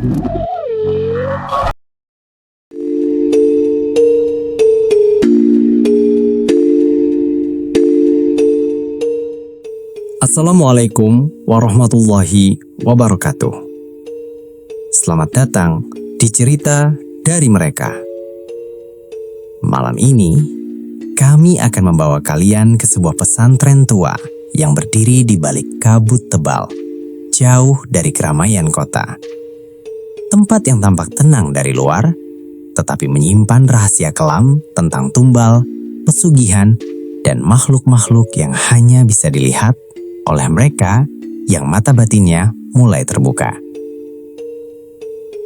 Assalamualaikum warahmatullahi wabarakatuh. Selamat datang di cerita dari mereka. Malam ini, kami akan membawa kalian ke sebuah pesantren tua yang berdiri di balik kabut tebal, jauh dari keramaian kota. Tempat yang tampak tenang dari luar, tetapi menyimpan rahasia kelam tentang tumbal, pesugihan, dan makhluk-makhluk yang hanya bisa dilihat oleh mereka yang mata batinnya mulai terbuka.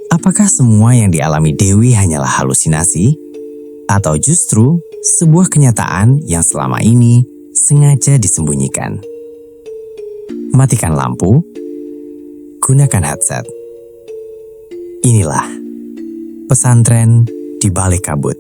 Apakah semua yang dialami Dewi hanyalah halusinasi? Atau justru sebuah kenyataan yang selama ini sengaja disembunyikan? Matikan lampu, gunakan headset. Inilah pesantren di balik kabut.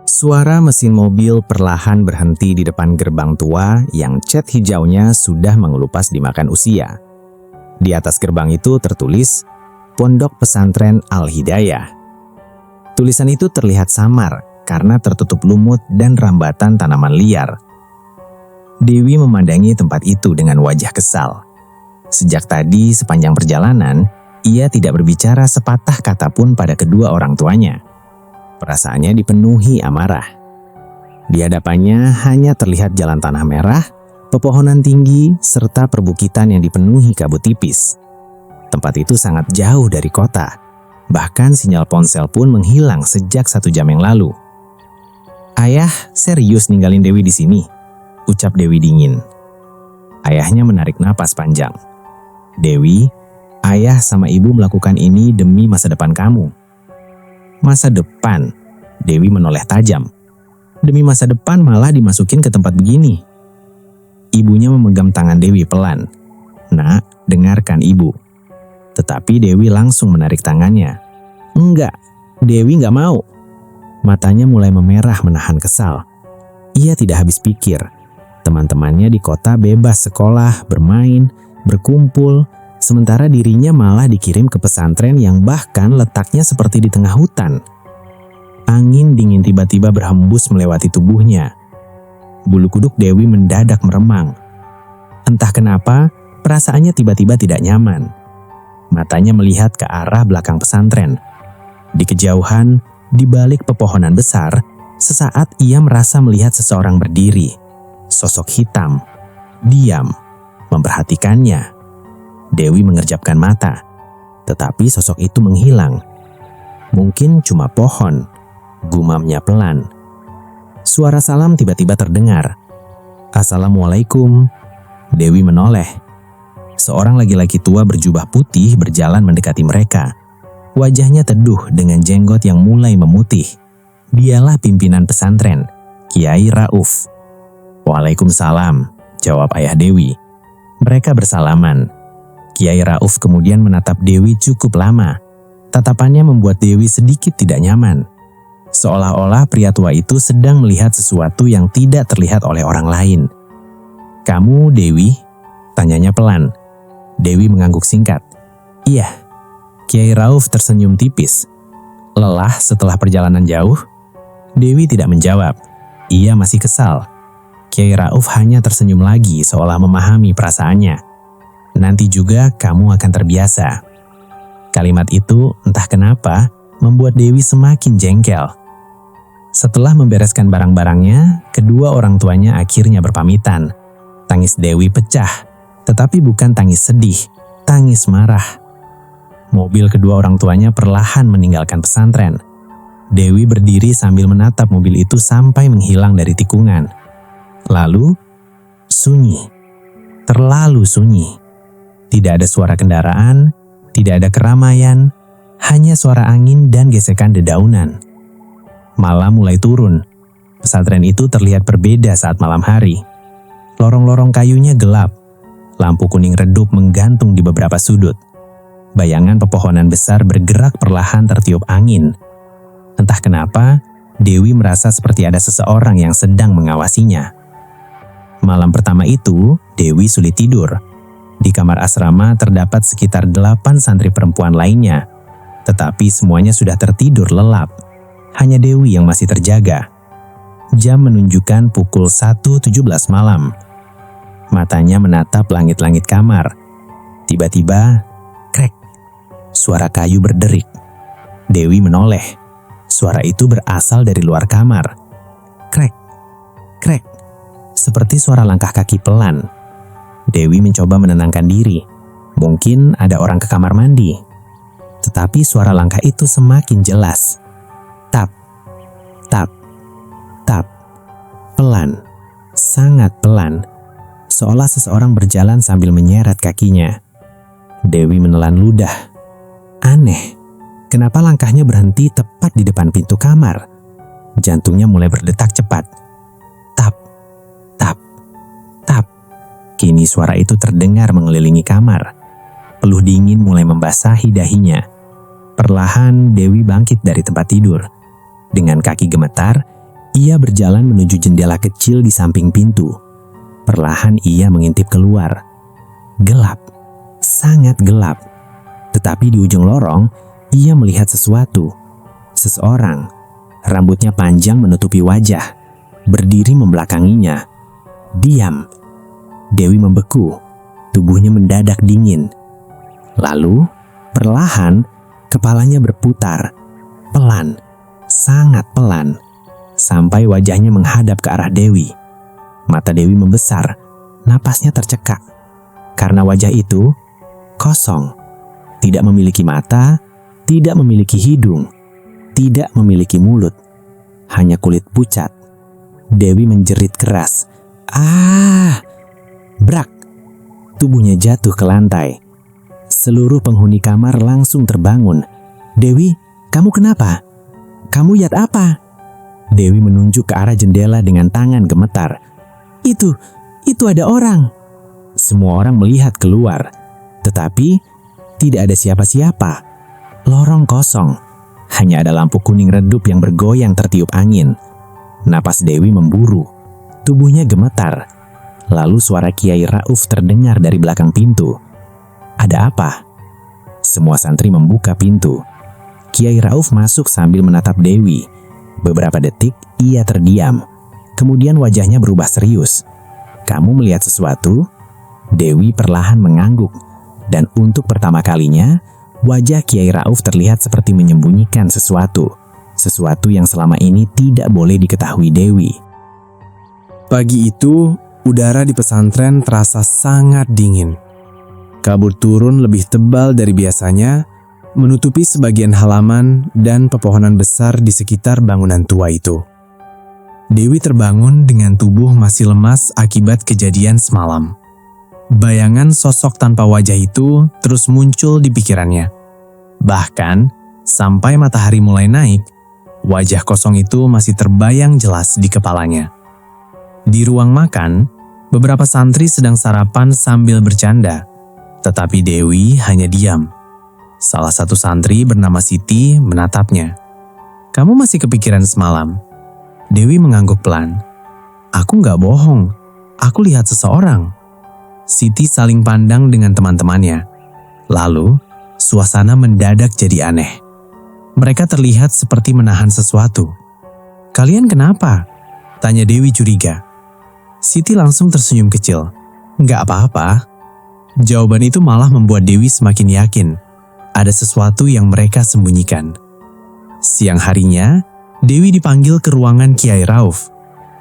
Suara mesin mobil perlahan berhenti di depan gerbang tua yang cat hijaunya sudah mengelupas dimakan usia. Di atas gerbang itu tertulis, Pondok Pesantren Al-Hidayah. Tulisan itu terlihat samar karena tertutup lumut dan rambatan tanaman liar. Dewi memandangi tempat itu dengan wajah kesal. Sejak tadi sepanjang perjalanan, ia tidak berbicara sepatah kata pun pada kedua orang tuanya. Perasaannya dipenuhi amarah. Di hadapannya hanya terlihat jalan tanah merah, pepohonan tinggi, serta perbukitan yang dipenuhi kabut tipis. Tempat itu sangat jauh dari kota. Bahkan sinyal ponsel pun menghilang sejak 1 jam yang lalu. "Ayah, serius ninggalin Dewi di sini?" ucap Dewi dingin. Ayahnya menarik napas panjang. "Dewi, ayah sama ibu melakukan ini demi masa depan kamu." "Masa depan?" Dewi menoleh tajam. "Demi masa depan malah dimasukin ke tempat begini." Ibunya memegang tangan Dewi pelan. "Nak, dengarkan ibu." Tetapi Dewi langsung menarik tangannya. "Enggak, Dewi enggak mau." Matanya mulai memerah menahan kesal. Ia tidak habis pikir. Teman-temannya di kota bebas sekolah, bermain, berkumpul, sementara dirinya malah dikirim ke pesantren yang bahkan letaknya seperti di tengah hutan. Angin dingin tiba-tiba berhembus melewati tubuhnya. Bulu kuduk Dewi mendadak meremang. Entah kenapa, perasaannya tiba-tiba tidak nyaman. Matanya melihat ke arah belakang pesantren. Di kejauhan, di balik pepohonan besar, sesaat ia merasa melihat seseorang berdiri. Sosok hitam, diam, memperhatikannya. Dewi mengerjapkan mata, tetapi sosok itu menghilang. "Mungkin cuma pohon," gumamnya pelan. Suara salam tiba-tiba terdengar. "Assalamualaikum." Dewi menoleh. Seorang laki-laki tua berjubah putih berjalan mendekati mereka. Wajahnya teduh dengan jenggot yang mulai memutih. Dialah pimpinan pesantren, Kiai Rauf. "Waalaikumsalam," jawab ayah Dewi. Mereka bersalaman. Kiai Rauf kemudian menatap Dewi cukup lama. Tatapannya membuat Dewi sedikit tidak nyaman. Seolah-olah pria tua itu sedang melihat sesuatu yang tidak terlihat oleh orang lain. "Kamu Dewi?" tanyanya pelan. Dewi mengangguk singkat. "Iya." Kiai Rauf tersenyum tipis. "Lelah setelah perjalanan jauh?" Dewi tidak menjawab. Ia masih kesal. Kiai Rauf hanya tersenyum lagi seolah memahami perasaannya. "Nanti juga kamu akan terbiasa." Kalimat itu entah kenapa membuat Dewi semakin jengkel. Setelah membereskan barang-barangnya, kedua orang tuanya akhirnya berpamitan. Tangis Dewi pecah, tetapi bukan tangis sedih, tangis marah. Mobil kedua orang tuanya perlahan meninggalkan pesantren. Dewi berdiri sambil menatap mobil itu sampai menghilang dari tikungan. Lalu, sunyi. Terlalu sunyi. Tidak ada suara kendaraan, tidak ada keramaian, hanya suara angin dan gesekan dedaunan. Malam mulai turun. Pesantren itu terlihat berbeda saat malam hari. Lorong-lorong kayunya gelap. Lampu kuning redup menggantung di beberapa sudut. bayangan pepohonan besar bergerak perlahan tertiup angin. Entah kenapa, Dewi merasa seperti ada seseorang yang sedang mengawasinya. Malam pertama itu, Dewi sulit tidur. Di kamar asrama terdapat sekitar 8 santri perempuan lainnya, tetapi semuanya sudah tertidur lelap. Hanya Dewi yang masih terjaga. Jam menunjukkan pukul 1.17 malam. Matanya menatap langit-langit kamar. Tiba-tiba, krek, suara kayu berderik. Dewi menoleh. Suara itu berasal dari luar kamar. Krek, krek, seperti suara langkah kaki pelan. Dewi mencoba menenangkan diri. Mungkin ada orang ke kamar mandi. Tetapi suara langkah itu semakin jelas. Tap, tap, tap. Pelan, sangat pelan. Seolah seseorang berjalan sambil menyeret kakinya. Dewi menelan ludah. Aneh, kenapa langkahnya berhenti tepat di depan pintu kamar? Jantungnya mulai berdetak cepat. Tap, tap, tap. Kini suara itu terdengar mengelilingi kamar. Peluh dingin mulai membasahi dahinya. Perlahan Dewi bangkit dari tempat tidur. Dengan kaki gemetar, ia berjalan menuju jendela kecil di samping pintu. Perlahan ia mengintip keluar. Gelap, sangat gelap. Tetapi di ujung lorong, ia melihat sesuatu. Seseorang, rambutnya panjang menutupi wajah, berdiri membelakanginya. Diam. Dewi membeku, tubuhnya mendadak dingin. Lalu, perlahan, kepalanya berputar, pelan, sangat pelan, sampai wajahnya menghadap ke arah Dewi. Mata Dewi membesar, napasnya tercekak, karena wajah itu kosong, tidak memiliki mata, tidak memiliki hidung, tidak memiliki mulut, hanya kulit pucat. Dewi menjerit keras, "Ah!" Brak, tubuhnya jatuh ke lantai. Seluruh penghuni kamar langsung terbangun. "Dewi, kamu kenapa? Kamu lihat apa?" Dewi menunjuk ke arah jendela dengan tangan gemetar. Itu ada orang." Semua orang melihat keluar, tetapi tidak ada siapa-siapa. Lorong kosong, hanya ada lampu kuning redup yang bergoyang tertiup angin. Napas Dewi memburu, tubuhnya gemetar. Lalu suara Kiai Rauf terdengar dari belakang pintu. "Ada apa?" Semua santri membuka pintu. Kiai Rauf masuk sambil menatap Dewi. Beberapa detik ia terdiam. Kemudian wajahnya berubah serius. "Kamu melihat sesuatu?" Dewi perlahan mengangguk. Dan untuk pertama kalinya, wajah Kiai Rauf terlihat seperti menyembunyikan sesuatu. Sesuatu yang selama ini tidak boleh diketahui Dewi. Pagi itu, udara di pesantren terasa sangat dingin. Kabut turun lebih tebal dari biasanya, menutupi sebagian halaman dan pepohonan besar di sekitar bangunan tua itu. Dewi terbangun dengan tubuh masih lemas akibat kejadian semalam. Bayangan sosok tanpa wajah itu terus muncul di pikirannya. Bahkan, sampai matahari mulai naik, wajah kosong itu masih terbayang jelas di kepalanya. Di ruang makan, beberapa santri sedang sarapan sambil bercanda, tetapi Dewi hanya diam. Salah satu santri bernama Siti menatapnya. "Kamu masih kepikiran semalam?" Dewi mengangguk pelan. "Aku nggak bohong, aku lihat seseorang." Siti saling pandang dengan teman-temannya. Lalu, suasana mendadak jadi aneh. Mereka terlihat seperti menahan sesuatu. "Kalian kenapa?" tanya Dewi curiga. Siti langsung tersenyum kecil. "Nggak apa-apa." Jawaban itu malah membuat Dewi semakin yakin ada sesuatu yang mereka sembunyikan. Siang harinya, Dewi dipanggil ke ruangan Kiai Rauf.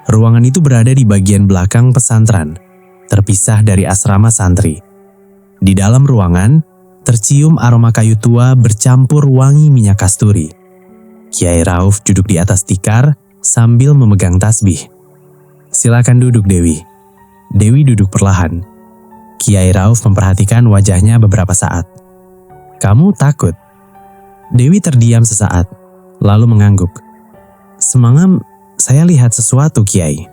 Ruangan itu berada di bagian belakang pesantren, terpisah dari asrama santri. Di dalam ruangan, tercium aroma kayu tua bercampur wangi minyak kasturi. Kiai Rauf duduk di atas tikar sambil memegang tasbih. "Silakan duduk, Dewi." Dewi duduk perlahan. Kiai Rauf memperhatikan wajahnya beberapa saat. "Kamu takut?" Dewi terdiam sesaat, lalu mengangguk. "Semalam saya lihat sesuatu, Kiai."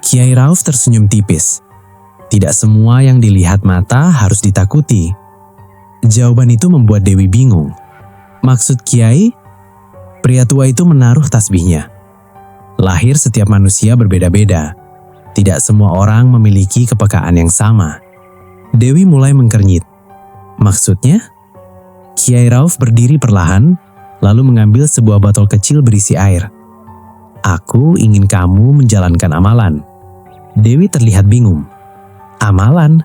Kiai Rauf tersenyum tipis. "Tidak semua yang dilihat mata harus ditakuti. Jawaban itu membuat Dewi bingung. Maksud Kiai? Pria tua itu menaruh tasbihnya. Lahir setiap manusia berbeda-beda. Tidak semua orang memiliki kepekaan yang sama. Dewi mulai mengkernyit. Maksudnya? Kiai Rauf berdiri perlahan, lalu mengambil sebuah botol kecil berisi air. Aku ingin kamu menjalankan amalan. Dewi terlihat bingung. Amalan?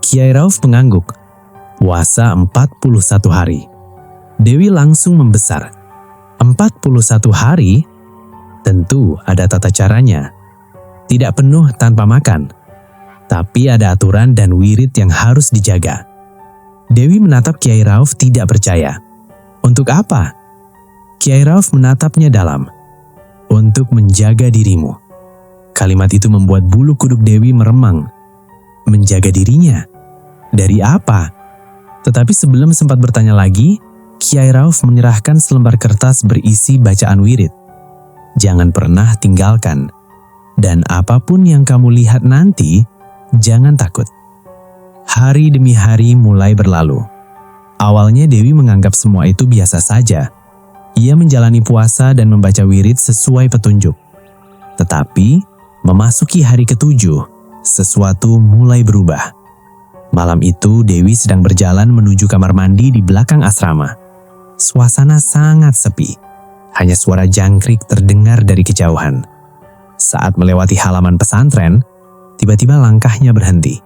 Kiai Rauf mengangguk. Puasa 41 hari. Dewi langsung membesar. 41 hari? Tentu ada tata caranya. Tidak penuh tanpa makan. Tapi ada aturan dan wirid yang harus dijaga. Dewi menatap Kiai Rauf tidak percaya. Untuk apa? Kiai Rauf menatapnya dalam. Untuk menjaga dirimu. Kalimat itu membuat bulu kuduk Dewi meremang. Menjaga dirinya? Dari apa? Tetapi sebelum sempat bertanya lagi, Kiai Rauf menyerahkan selembar kertas berisi bacaan wirid. Jangan pernah tinggalkan. Dan apapun yang kamu lihat nanti, jangan takut. Hari demi hari mulai berlalu. Awalnya Dewi menganggap semua itu biasa saja. Ia menjalani puasa dan membaca wirid sesuai petunjuk. Tetapi, memasuki hari ke-7, sesuatu mulai berubah. Malam itu Dewi sedang berjalan menuju kamar mandi di belakang asrama. Suasana sangat sepi. Hanya suara jangkrik terdengar dari kejauhan. Saat melewati halaman pesantren, tiba-tiba langkahnya berhenti.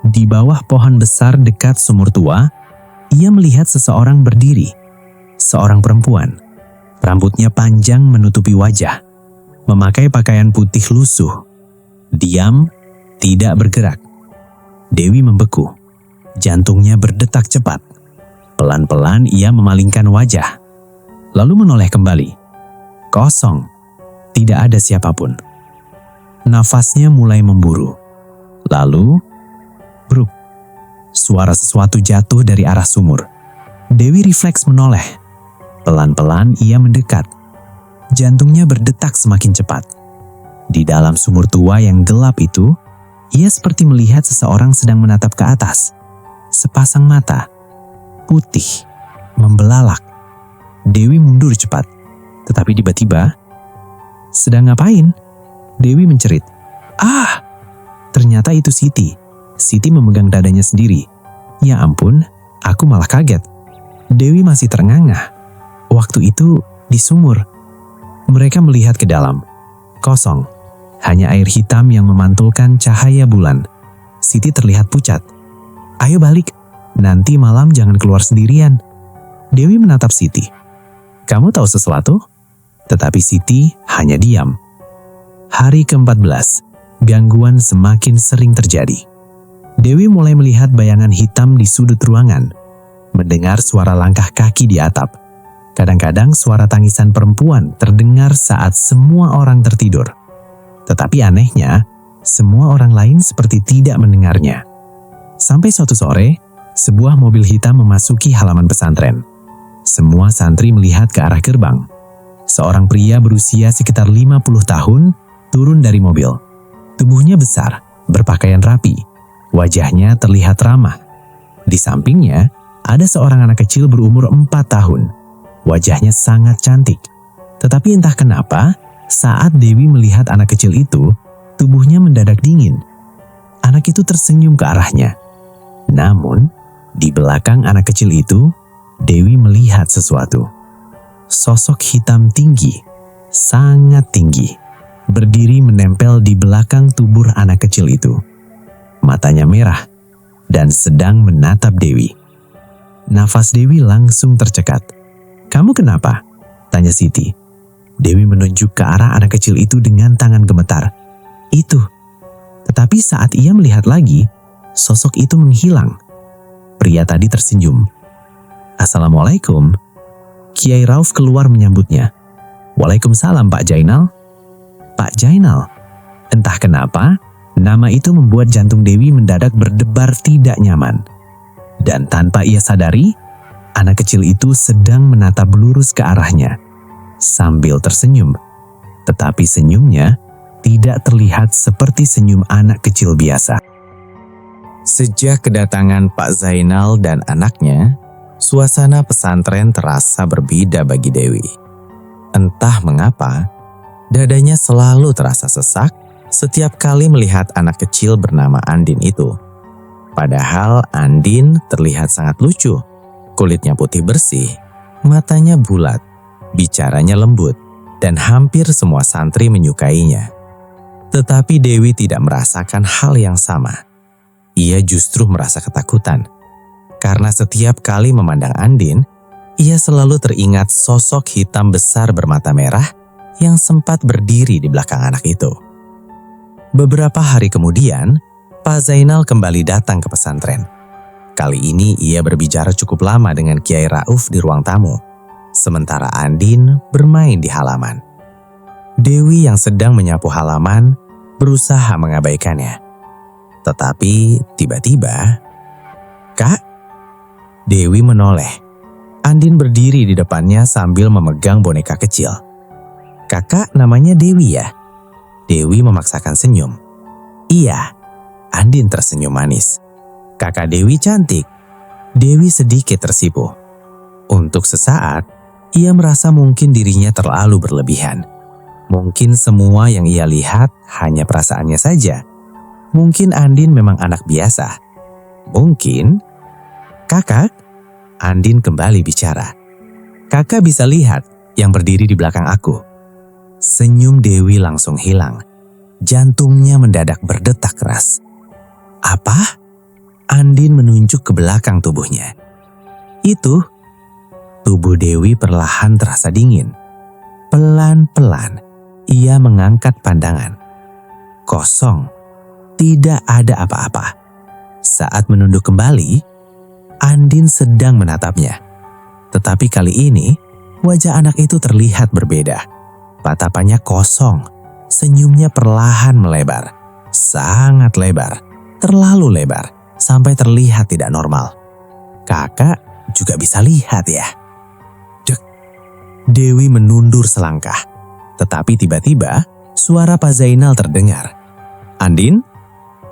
Di bawah pohon besar dekat sumur tua, ia melihat seseorang berdiri. Seorang perempuan. Rambutnya panjang menutupi wajah. Memakai pakaian putih lusuh. Diam, tidak bergerak. Dewi membeku. Jantungnya berdetak cepat. Pelan-pelan ia memalingkan wajah. Lalu menoleh kembali. Kosong. Tidak ada siapapun. Nafasnya mulai memburu. Lalu, bruk. Suara sesuatu jatuh dari arah sumur. Dewi refleks menoleh. Pelan-pelan ia mendekat. Jantungnya berdetak semakin cepat. Di dalam sumur tua yang gelap itu, ia seperti melihat seseorang sedang menatap ke atas. Sepasang mata, putih, membelalak. Dewi mundur cepat. Tetapi tiba-tiba, sedang ngapain? Dewi mencerit. Ah! Ternyata itu Siti. Siti memegang dadanya sendiri. Ya ampun, aku malah kaget. Dewi masih terengah-engah. Waktu itu di sumur. Mereka melihat ke dalam. Kosong. Hanya air hitam yang memantulkan cahaya bulan. Siti terlihat pucat. Ayo balik, nanti malam jangan keluar sendirian. Dewi menatap Siti. Kamu tahu sesuatu? Tetapi Siti hanya diam. Hari ke-14, gangguan semakin sering terjadi. Dewi mulai melihat bayangan hitam di sudut ruangan. Mendengar suara langkah kaki di atap. Kadang-kadang suara tangisan perempuan terdengar saat semua orang tertidur. Tetapi anehnya, semua orang lain seperti tidak mendengarnya. Sampai suatu sore, sebuah mobil hitam memasuki halaman pesantren. Semua santri melihat ke arah gerbang. Seorang pria berusia sekitar 50 tahun turun dari mobil. Tubuhnya besar, berpakaian rapi. Wajahnya terlihat ramah. Di sampingnya, ada seorang anak kecil berumur 4 tahun. Wajahnya sangat cantik. Tetapi entah kenapa, saat Dewi melihat anak kecil itu, tubuhnya mendadak dingin. Anak itu tersenyum ke arahnya. Namun, di belakang anak kecil itu, Dewi melihat sesuatu. Sosok hitam tinggi, sangat tinggi, berdiri menempel di belakang tubuh anak kecil itu. Matanya merah dan sedang menatap Dewi. Nafas Dewi langsung tercekat. "Kamu kenapa?" tanya Siti. Dewi menunjuk ke arah anak kecil itu dengan tangan gemetar. Itu. Tetapi saat ia melihat lagi, sosok itu menghilang. Pria tadi tersenyum. "Assalamualaikum." Kiai Rauf keluar menyambutnya. "Waalaikumsalam Pak Jainal." Pak Jainal. Entah kenapa, nama itu membuat jantung Dewi mendadak berdebar tidak nyaman. Dan tanpa ia sadari, anak kecil itu sedang menatap lurus ke arahnya, sambil tersenyum. Tetapi senyumnya tidak terlihat seperti senyum anak kecil biasa. Sejak kedatangan Pak Zainal dan anaknya, suasana pesantren terasa berbeda bagi Dewi. Entah mengapa, dadanya selalu terasa sesak setiap kali melihat anak kecil bernama Andin itu. Padahal Andin terlihat sangat lucu. Kulitnya putih bersih, matanya bulat, bicaranya lembut, dan hampir semua santri menyukainya. Tetapi Dewi tidak merasakan hal yang sama. Ia justru merasa ketakutan. Karena setiap kali memandang Andin, ia selalu teringat sosok hitam besar bermata merah yang sempat berdiri di belakang anak itu. Beberapa hari kemudian, Pak Zainal kembali datang ke pesantren. Kali ini ia berbicara cukup lama dengan Kiai Rauf di ruang tamu, sementara Andin bermain di halaman. Dewi yang sedang menyapu halaman berusaha mengabaikannya. Tetapi tiba-tiba, "Kak?" Dewi menoleh. Andin berdiri di depannya sambil memegang boneka kecil. "Kakak namanya Dewi ya?" Dewi memaksakan senyum. "Iya." Andin tersenyum manis. "Kakak Dewi cantik." Dewi sedikit tersipu. Untuk sesaat, ia merasa mungkin dirinya terlalu berlebihan. Mungkin semua yang ia lihat hanya perasaannya saja. Mungkin Andin memang anak biasa. Mungkin... "Kakak?" Andin kembali bicara. "Kakak bisa lihat yang berdiri di belakang aku." Senyum Dewi langsung hilang. Jantungnya mendadak berdetak keras. "Apa?" Andin menunjuk ke belakang tubuhnya. "Itu." Tubuh Dewi perlahan terasa dingin. Pelan-pelan, ia mengangkat pandangan. Kosong. Tidak ada apa-apa. Saat menunduk kembali, Andin sedang menatapnya. Tetapi kali ini, wajah anak itu terlihat berbeda. Tatapannya kosong, senyumnya perlahan melebar. Sangat lebar, terlalu lebar, sampai terlihat tidak normal. "Kakak juga bisa lihat ya?" Dek. Dewi menundur selangkah. Tetapi tiba-tiba, suara Pak Zainal terdengar. "Andin?"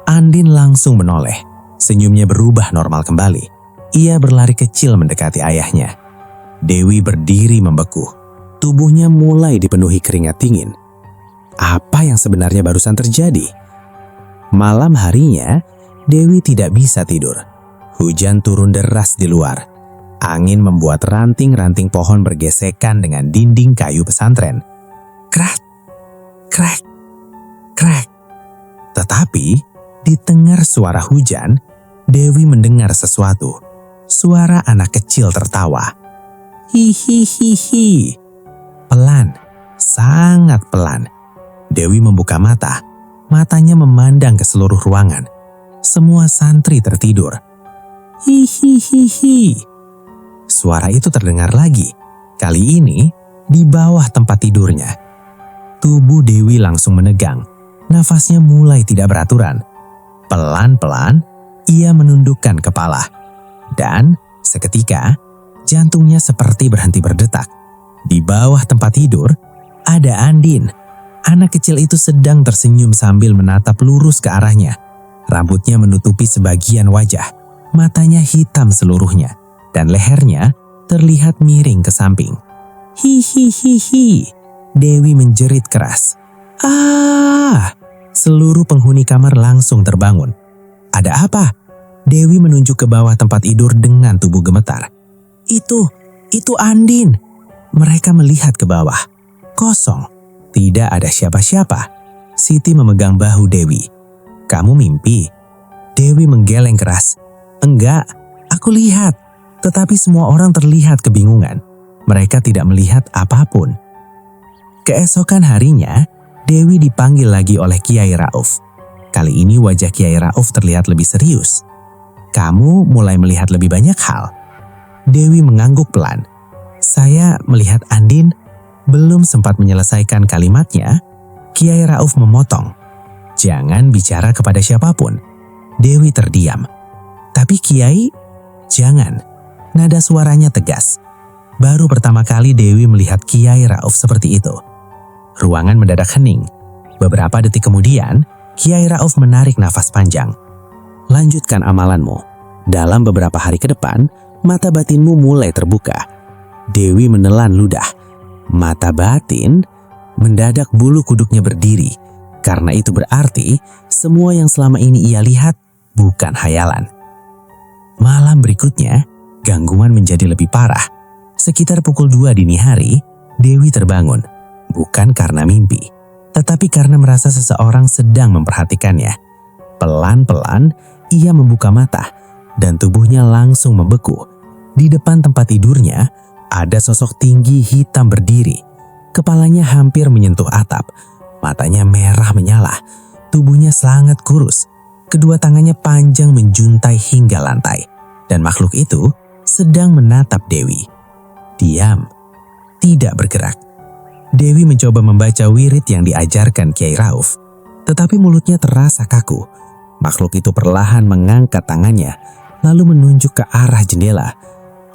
Andin langsung menoleh. Senyumnya berubah normal kembali. Ia berlari kecil mendekati ayahnya. Dewi berdiri membeku. Tubuhnya mulai dipenuhi keringat dingin. Apa yang sebenarnya barusan terjadi? Malam harinya, Dewi tidak bisa tidur. Hujan turun deras di luar. Angin membuat ranting-ranting pohon bergesekan dengan dinding kayu pesantren. Krak, krak, krak. Tetapi, di tengah suara hujan, Dewi mendengar sesuatu. Suara anak kecil tertawa. Hihihihi. Pelan, sangat pelan. Dewi membuka mata. Matanya memandang ke seluruh ruangan. Semua santri tertidur. Hihihihi. Suara itu terdengar lagi. Kali ini di bawah tempat tidurnya. Tubuh Dewi langsung menegang. Nafasnya mulai tidak beraturan. Pelan-pelan ia menundukkan kepala. Dan seketika jantungnya seperti berhenti berdetak. Di bawah tempat tidur, ada Andin. Anak kecil itu sedang tersenyum sambil menatap lurus ke arahnya. Rambutnya menutupi sebagian wajah. Matanya hitam seluruhnya. Dan lehernya terlihat miring ke samping. Hihihihi. Dewi menjerit keras. "Ah!" Seluruh penghuni kamar langsung terbangun. "Ada apa?" Dewi menunjuk ke bawah tempat tidur dengan tubuh gemetar. Itu Andin." Mereka melihat ke bawah. Kosong. Tidak ada siapa-siapa. Siti memegang bahu Dewi. "Kamu mimpi?" Dewi menggeleng keras. "Enggak, aku lihat." Tetapi semua orang terlihat kebingungan. Mereka tidak melihat apapun. Keesokan harinya, Dewi dipanggil lagi oleh Kiai Rauf. Kali ini wajah Kiai Rauf terlihat lebih serius. "Kamu mulai melihat lebih banyak hal." Dewi mengangguk pelan. "Saya melihat Andin." Belum sempat menyelesaikan kalimatnya, Kiai Rauf memotong. "Jangan bicara kepada siapapun." Dewi terdiam. "Tapi Kiai, jangan." Nada suaranya tegas. Baru pertama kali Dewi melihat Kiai Rauf seperti itu. Ruangan mendadak hening. Beberapa detik kemudian, Kiai Rauf menarik nafas panjang. lanjutkan amalanmu. Dalam beberapa hari ke depan, mata batinmu mulai terbuka. Dewi menelan ludah. Mata batin mendadak bulu kuduknya berdiri. Karena itu berarti semua yang selama ini ia lihat bukan hayalan. Malam berikutnya, gangguan menjadi lebih parah. Sekitar pukul 2 dini hari, Dewi terbangun. Bukan karena mimpi, tetapi karena merasa seseorang sedang memperhatikannya. Pelan-pelan, ia membuka mata dan tubuhnya langsung membeku. Di depan tempat tidurnya, ada sosok tinggi hitam berdiri. Kepalanya hampir menyentuh atap. Matanya merah menyala, tubuhnya sangat kurus. Kedua tangannya panjang menjuntai hingga lantai. Dan makhluk itu sedang menatap Dewi. Diam, tidak bergerak. Dewi mencoba membaca wirid yang diajarkan Kiai Rauf, tetapi mulutnya terasa kaku. Makhluk itu perlahan mengangkat tangannya, lalu menunjuk ke arah jendela.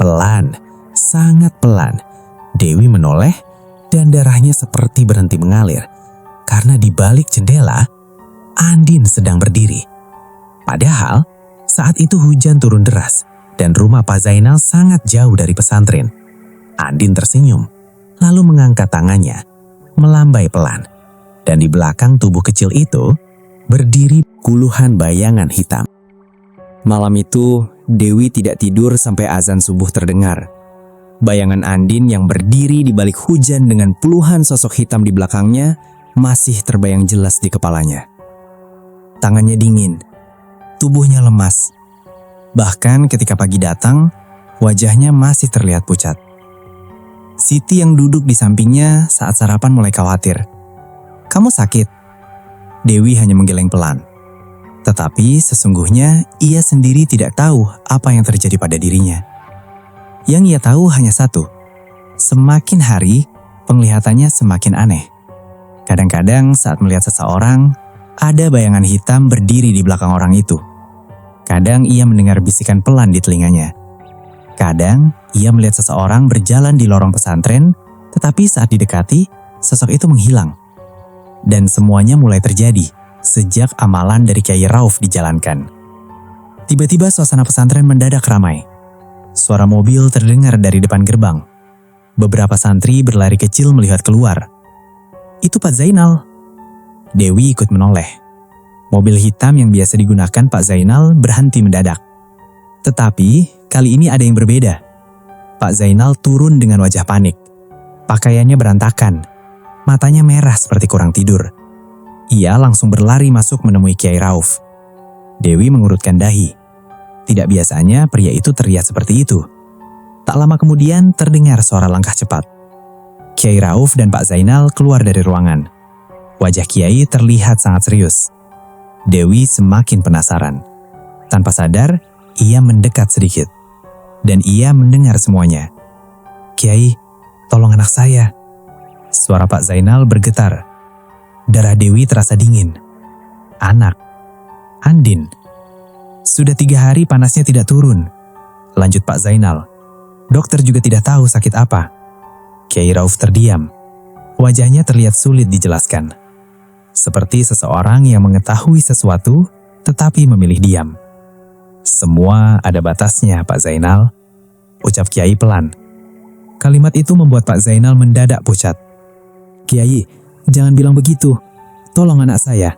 Pelan, sangat pelan. Dewi menoleh dan darahnya seperti berhenti mengalir. Karena di balik jendela, Andin sedang berdiri. Padahal, saat itu hujan turun deras dan rumah Pak Zainal sangat jauh dari pesantren. Andin tersenyum, lalu mengangkat tangannya, melambai pelan. Dan di belakang tubuh kecil itu, berdiri puluhan bayangan hitam. Malam itu, Dewi tidak tidur sampai azan subuh terdengar. Bayangan Andin yang berdiri di balik hujan dengan puluhan sosok hitam di belakangnya masih terbayang jelas di kepalanya. Tangannya dingin, tubuhnya lemas. Bahkan ketika pagi datang, wajahnya masih terlihat pucat. Siti yang duduk di sampingnya saat sarapan mulai khawatir. "Kamu sakit?" Dewi hanya menggeleng pelan. Tetapi sesungguhnya ia sendiri tidak tahu apa yang terjadi pada dirinya. Yang ia tahu hanya satu, semakin hari penglihatannya semakin aneh. Kadang-kadang saat melihat seseorang, ada bayangan hitam berdiri di belakang orang itu. Kadang ia mendengar bisikan pelan di telinganya. Kadang ia melihat seseorang berjalan di lorong pesantren, tetapi saat didekati, sosok itu menghilang. Dan semuanya mulai terjadi sejak amalan dari Kiai Rauf dijalankan. Tiba-tiba suasana pesantren mendadak ramai. Suara mobil terdengar dari depan gerbang. Beberapa santri berlari kecil melihat keluar. "Itu Pak Zainal." Dewi ikut menoleh. Mobil hitam yang biasa digunakan Pak Zainal berhenti mendadak. Tetapi kali ini ada yang berbeda. Pak Zainal turun dengan wajah panik. Pakaiannya berantakan. Matanya merah seperti kurang tidur. Ia langsung berlari masuk menemui Kiai Rauf. Dewi mengurutkan dahi. Tidak biasanya pria itu terlihat seperti itu. Tak lama kemudian terdengar suara langkah cepat. Kiai Rauf dan Pak Zainal keluar dari ruangan. Wajah Kiai terlihat sangat serius. Dewi semakin penasaran. Tanpa sadar, ia mendekat sedikit. Dan ia mendengar semuanya. "Kiai, tolong anak saya." Suara Pak Zainal bergetar. Darah Dewi terasa dingin. Anak. Andin. Sudah 3 hari panasnya tidak turun. Lanjut Pak Zainal. Dokter juga tidak tahu sakit apa. Kiai Rauf terdiam. Wajahnya terlihat sulit dijelaskan. Seperti seseorang yang mengetahui sesuatu, tetapi memilih diam. "Semua ada batasnya, Pak Zainal," ucap Kiai pelan. Kalimat itu membuat Pak Zainal mendadak pucat. "Kiai, jangan bilang begitu. Tolong anak saya."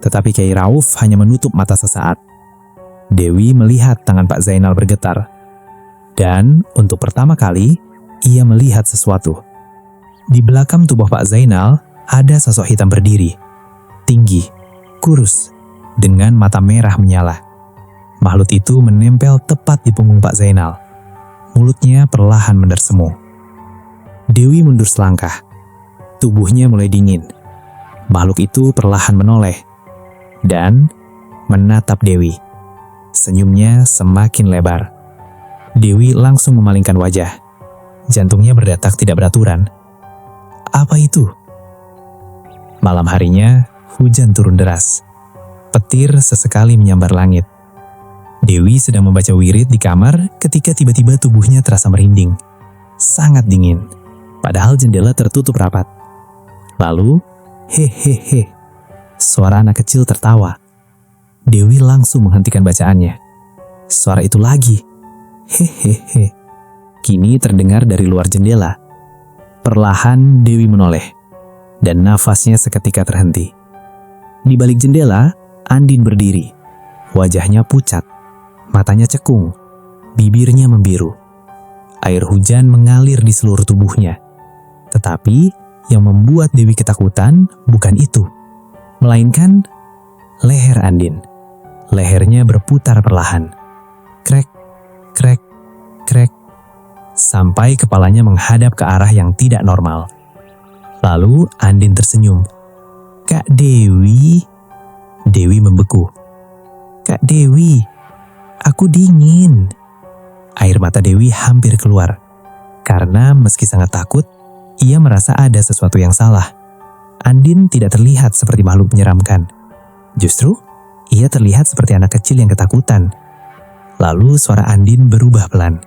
Tetapi Kiai Rauf hanya menutup mata sesaat. Dewi melihat tangan Pak Zainal bergetar. Dan untuk pertama kali, ia melihat sesuatu. Di belakang tubuh Pak Zainal ada sosok hitam berdiri. Tinggi, kurus, dengan mata merah menyala. Makhluk itu menempel tepat di punggung Pak Zainal. Mulutnya perlahan mendersemu. Dewi mundur selangkah. Tubuhnya mulai dingin. Makhluk itu perlahan menoleh dan menatap Dewi. Senyumnya semakin lebar. Dewi langsung memalingkan wajah. Jantungnya berdetak tidak beraturan. Apa itu? Malam harinya, hujan turun deras. Petir sesekali menyambar langit. Dewi sedang membaca wirid di kamar ketika tiba-tiba tubuhnya terasa merinding. Sangat dingin, padahal jendela tertutup rapat. Lalu, hehehe, suara anak kecil tertawa. Dewi langsung menghentikan bacaannya. Suara itu lagi. Hehehe. Kini terdengar dari luar jendela. Perlahan Dewi menoleh, dan nafasnya seketika terhenti. Di balik jendela, Andin berdiri. Wajahnya pucat, matanya cekung, bibirnya membiru. Air hujan mengalir di seluruh tubuhnya. Tetapi yang membuat Dewi ketakutan bukan itu, melainkan leher Andin. Lehernya berputar perlahan. Krek, krek, krek, sampai kepalanya menghadap ke arah yang tidak normal. Lalu Andin tersenyum. Kak Dewi. Dewi membeku. Kak Dewi, aku dingin. Air mata Dewi hampir keluar. Karena meski sangat takut, ia merasa ada sesuatu yang salah. Andin tidak terlihat seperti makhluk menyeramkan. Justru, ia terlihat seperti anak kecil yang ketakutan. Lalu suara Andin berubah pelan.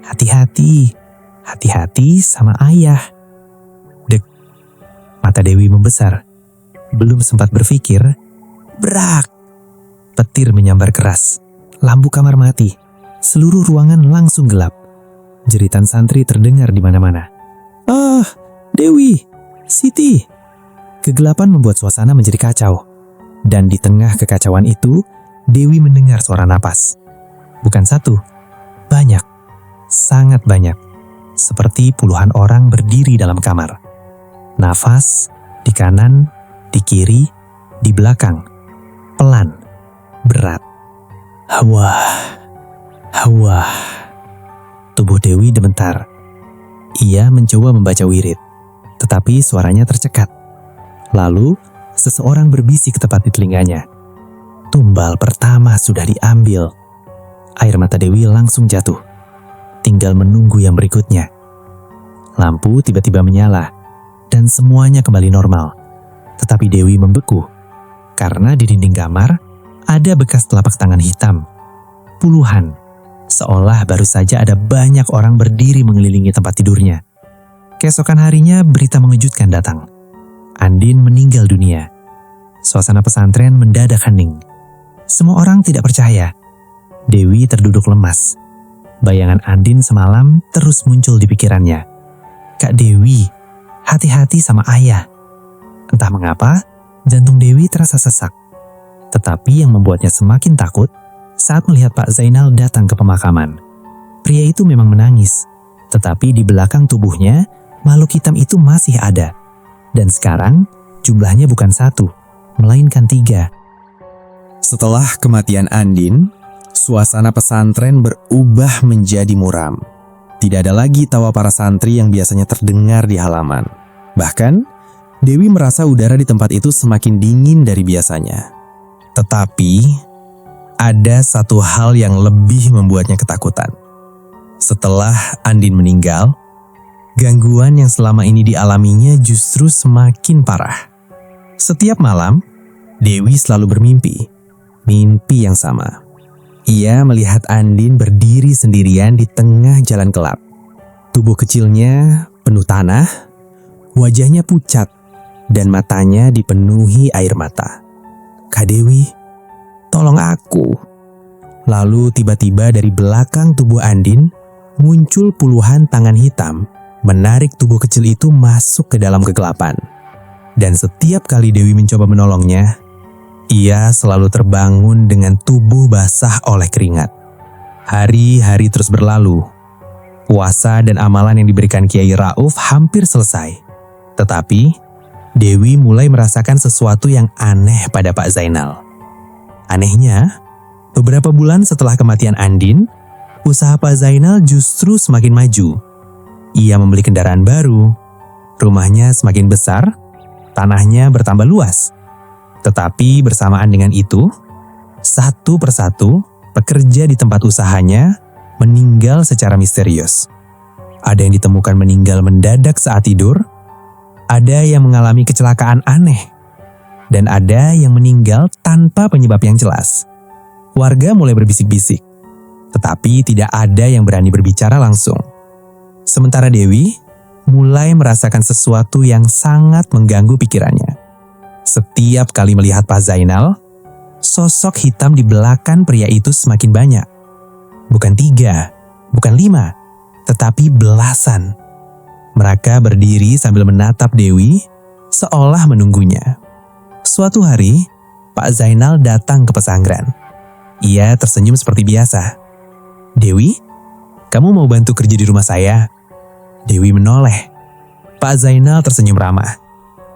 Hati-hati, hati-hati sama ayah. Dek, mata Dewi membesar. Belum sempat berpikir, brak. Petir menyambar keras. Lampu kamar mati. Seluruh ruangan langsung gelap. Jeritan santri terdengar di mana-mana. Ah, Dewi, Siti. Kegelapan membuat suasana menjadi kacau. Dan di tengah kekacauan itu, Dewi mendengar suara napas. Bukan satu, banyak. Sangat banyak. Seperti puluhan orang berdiri dalam kamar. Nafas di kanan, di kiri, di belakang. Pelan, berat. Hawa, hawa. Tubuh Dewi gemetar. Ia mencoba membaca wirid, tetapi suaranya tercekat. Lalu, seseorang berbisik tepat di telinganya. Tumbal pertama sudah diambil. Air mata Dewi langsung jatuh. Tinggal menunggu yang berikutnya. Lampu tiba-tiba menyala, dan semuanya kembali normal. Tetapi Dewi membeku, karena di dinding kamar ada bekas telapak tangan hitam. Puluhan, seolah baru saja ada banyak orang berdiri mengelilingi tempat tidurnya. Keesokan harinya berita mengejutkan datang. Andin meninggal dunia. Suasana pesantren mendadak hening. Semua orang tidak percaya. Dewi terduduk lemas. Bayangan Andin semalam terus muncul di pikirannya. Kak Dewi, hati-hati sama ayah. Entah mengapa, jantung Dewi terasa sesak. Tetapi yang membuatnya semakin takut saat melihat Pak Zainal datang ke pemakaman. Pria itu memang menangis, tetapi di belakang tubuhnya, makhluk hitam itu masih ada. Dan sekarang, jumlahnya bukan 1, melainkan 3. Setelah kematian Andin, suasana pesantren berubah menjadi muram. Tidak ada lagi tawa para santri yang biasanya terdengar di halaman. Bahkan, Dewi merasa udara di tempat itu semakin dingin dari biasanya. Tetapi, ada satu hal yang lebih membuatnya ketakutan. Setelah Andin meninggal, gangguan yang selama ini dialaminya justru semakin parah. Setiap malam, Dewi selalu bermimpi. Mimpi yang sama. Ia melihat Andin berdiri sendirian di tengah jalan gelap. Tubuh kecilnya penuh tanah, wajahnya pucat, dan matanya dipenuhi air mata. Kak Dewi, tolong aku. Lalu tiba-tiba dari belakang tubuh Andin, muncul puluhan tangan hitam, menarik tubuh kecil itu masuk ke dalam kegelapan. Dan setiap kali Dewi mencoba menolongnya, ia selalu terbangun dengan tubuh basah oleh keringat. Hari-hari terus berlalu. Puasa dan amalan yang diberikan Kiai Rauf hampir selesai. Tetapi, Dewi mulai merasakan sesuatu yang aneh pada Pak Zainal. Anehnya, beberapa bulan setelah kematian Andin, usaha Pak Zainal justru semakin maju. Ia membeli kendaraan baru, rumahnya semakin besar, tanahnya bertambah luas. Tetapi bersamaan dengan itu, satu persatu pekerja di tempat usahanya meninggal secara misterius. Ada yang ditemukan meninggal mendadak saat tidur, ada yang mengalami kecelakaan aneh, dan ada yang meninggal tanpa penyebab yang jelas. Warga mulai berbisik-bisik, tetapi tidak ada yang berani berbicara langsung. Sementara Dewi mulai merasakan sesuatu yang sangat mengganggu pikirannya. Setiap kali melihat Pak Zainal, sosok hitam di belakang pria itu semakin banyak. Bukan 3, bukan 5, tetapi belasan. Mereka berdiri sambil menatap Dewi seolah menunggunya. Suatu hari, Pak Zainal datang ke pesantren. Ia tersenyum seperti biasa. "Dewi, kamu mau bantu kerja di rumah saya?" Dewi menoleh. Pak Zainal tersenyum ramah.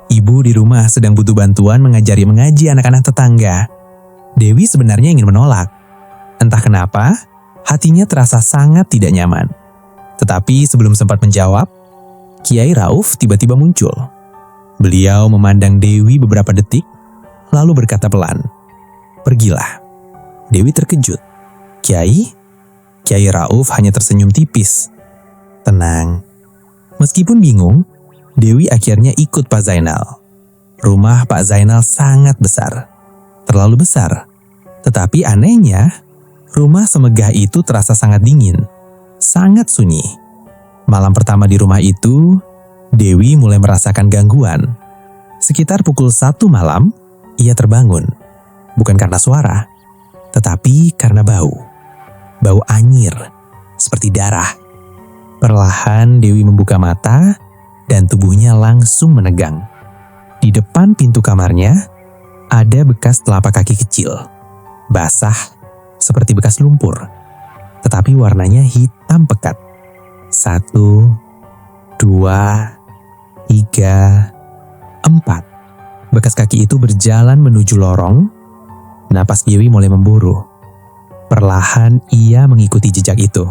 Ibu di rumah sedang butuh bantuan mengaji anak-anak tetangga. Dewi sebenarnya ingin menolak. Entah kenapa, hatinya terasa sangat tidak nyaman. Tetapi sebelum sempat menjawab, Kiai Rauf tiba-tiba muncul. Beliau memandang Dewi beberapa detik, lalu berkata pelan, "Pergilah." Dewi terkejut. Kiai Rauf hanya tersenyum tipis. Tenang. Meskipun bingung, Dewi akhirnya ikut Pak Zainal. Rumah Pak Zainal sangat besar. Terlalu besar. Tetapi anehnya, rumah semegah itu terasa sangat dingin. Sangat sunyi. Malam pertama di rumah itu, Dewi mulai merasakan gangguan. Sekitar pukul 1 malam, ia terbangun. Bukan karena suara, tetapi karena bau. Bau anyir, seperti darah. Perlahan Dewi membuka mata dan tubuhnya langsung menegang. Di depan pintu kamarnya, ada bekas telapak kaki kecil. Basah, seperti bekas lumpur. Tetapi warnanya hitam pekat. 1, 2, 3, 4. Bekas kaki itu berjalan menuju lorong. Napas Dewi mulai memburu. Perlahan ia mengikuti jejak itu.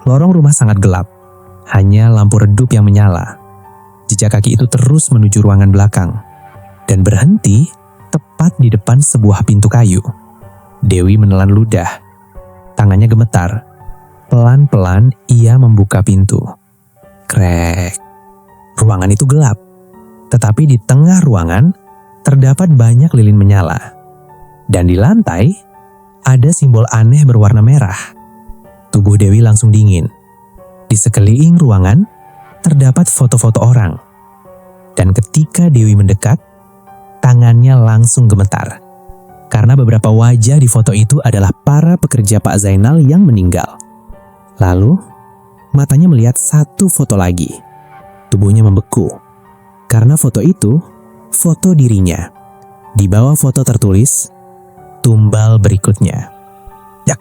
Lorong rumah sangat gelap. Hanya lampu redup yang menyala. Jejak kaki itu terus menuju ruangan belakang. Dan berhenti tepat di depan sebuah pintu kayu. Dewi menelan ludah. Tangannya gemetar. Pelan-pelan ia membuka pintu. Krek. Ruangan itu gelap. Tetapi di tengah ruangan terdapat banyak lilin menyala. Dan di lantai ada simbol aneh berwarna merah. Tubuh Dewi langsung dingin. Di sekeliling ruangan terdapat foto-foto orang. Dan ketika Dewi mendekat, tangannya langsung gemetar. Karena beberapa wajah di foto itu adalah para pekerja Pak Zainal yang meninggal. Lalu, matanya melihat satu foto lagi. Tubuhnya membeku. Karena foto itu, foto dirinya. Di bawah foto tertulis, "Tumbal berikutnya." Yak,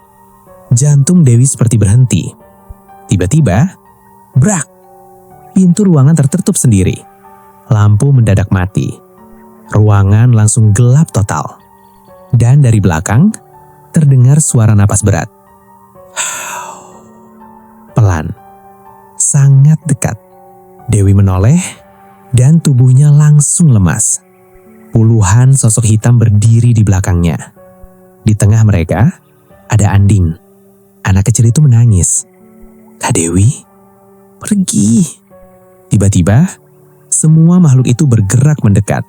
jantung Dewi seperti berhenti. Tiba-tiba, brak! Pintu ruangan tertutup sendiri. Lampu mendadak mati. Ruangan langsung gelap total. Dan dari belakang, terdengar suara napas berat. Pelan, sangat dekat. Dewi menoleh, dan tubuhnya langsung lemas. Puluhan sosok hitam berdiri di belakangnya. Di tengah mereka, ada Anding. Anak kecil itu menangis. "Kak Dewi, pergi." Tiba-tiba, semua makhluk itu bergerak mendekat.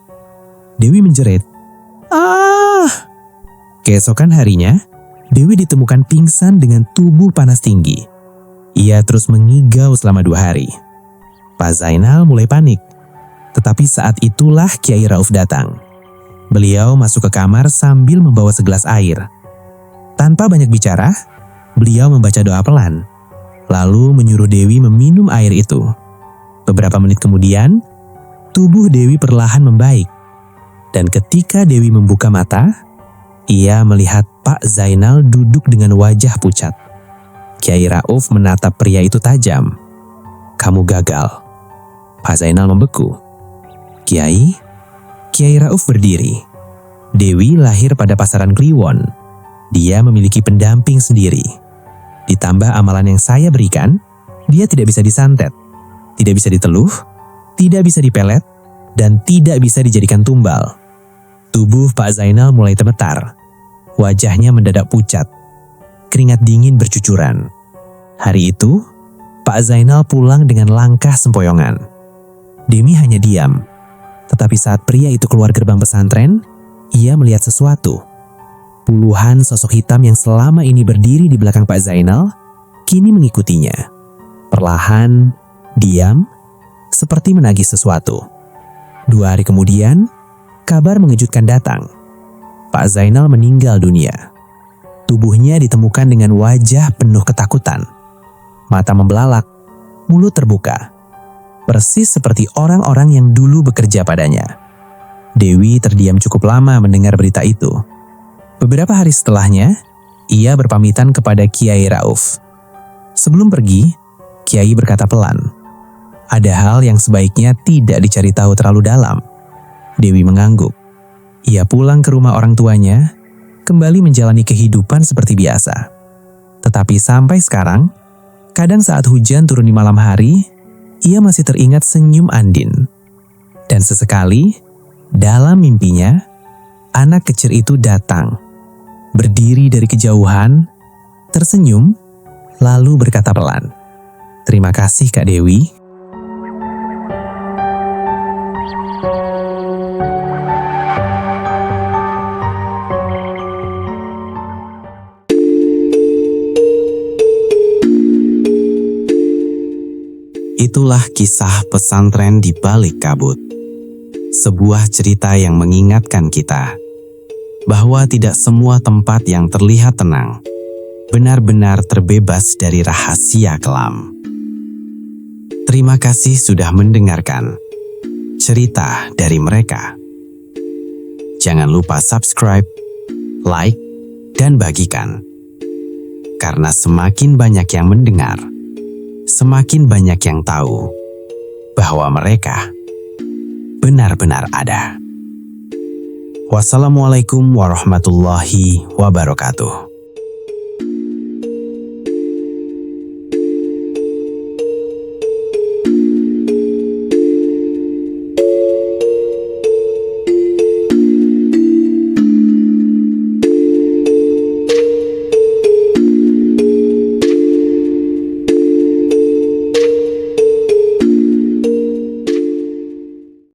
Dewi menjerit, "Ah!" Keesokan harinya, Dewi ditemukan pingsan dengan tubuh panas tinggi. Ia terus mengigau selama 2 hari. Pak Zainal mulai panik. Tetapi saat itulah Kiai Rauf datang. Beliau masuk ke kamar sambil membawa segelas air. Tanpa banyak bicara, beliau membaca doa pelan. Lalu menyuruh Dewi meminum air itu. Beberapa menit kemudian, tubuh Dewi perlahan membaik. Dan ketika Dewi membuka mata, ia melihat Pak Zainal duduk dengan wajah pucat. Kiai Rauf menatap pria itu tajam. "Kamu gagal." Pak Zainal membeku. Kiai Rauf berdiri. Dewi lahir pada pasaran Kliwon. Dia memiliki pendamping sendiri. Ditambah amalan yang saya berikan, dia tidak bisa disantet, tidak bisa diteluh, tidak bisa dipelet, dan tidak bisa dijadikan tumbal. Tubuh Pak Zainal mulai gemetar. Wajahnya mendadak pucat. Keringat dingin bercucuran. Hari itu, Pak Zainal pulang dengan langkah sempoyongan. Demi hanya diam. Tetapi saat pria itu keluar gerbang pesantren, ia melihat sesuatu. Puluhan sosok hitam yang selama ini berdiri di belakang Pak Zainal, kini mengikutinya. Perlahan, diam, seperti menagih sesuatu. 2 hari kemudian, kabar mengejutkan datang. Pak Zainal meninggal dunia. Tubuhnya ditemukan dengan wajah penuh ketakutan. Mata membelalak, mulut terbuka. Persis seperti orang-orang yang dulu bekerja padanya. Dewi terdiam cukup lama mendengar berita itu. Beberapa hari setelahnya, ia berpamitan kepada Kiai Rauf. Sebelum pergi, Kiai berkata pelan, "Ada hal yang sebaiknya tidak dicari tahu terlalu dalam." Dewi mengangguk. Ia pulang ke rumah orang tuanya, kembali menjalani kehidupan seperti biasa. Tetapi sampai sekarang, kadang saat hujan turun di malam hari, ia masih teringat senyum Andin. Dan sesekali, dalam mimpinya, anak kecil itu datang, berdiri dari kejauhan, tersenyum, lalu berkata pelan, "Terima kasih Kak Dewi." Itulah kisah pesantren di balik kabut. Sebuah cerita yang mengingatkan kita bahwa tidak semua tempat yang terlihat tenang benar-benar terbebas dari rahasia kelam. Terima kasih sudah mendengarkan cerita dari mereka. Jangan lupa subscribe, like, dan bagikan. Karena semakin banyak yang mendengar, semakin banyak yang tahu bahwa mereka benar-benar ada. Wassalamualaikum warahmatullahi wabarakatuh.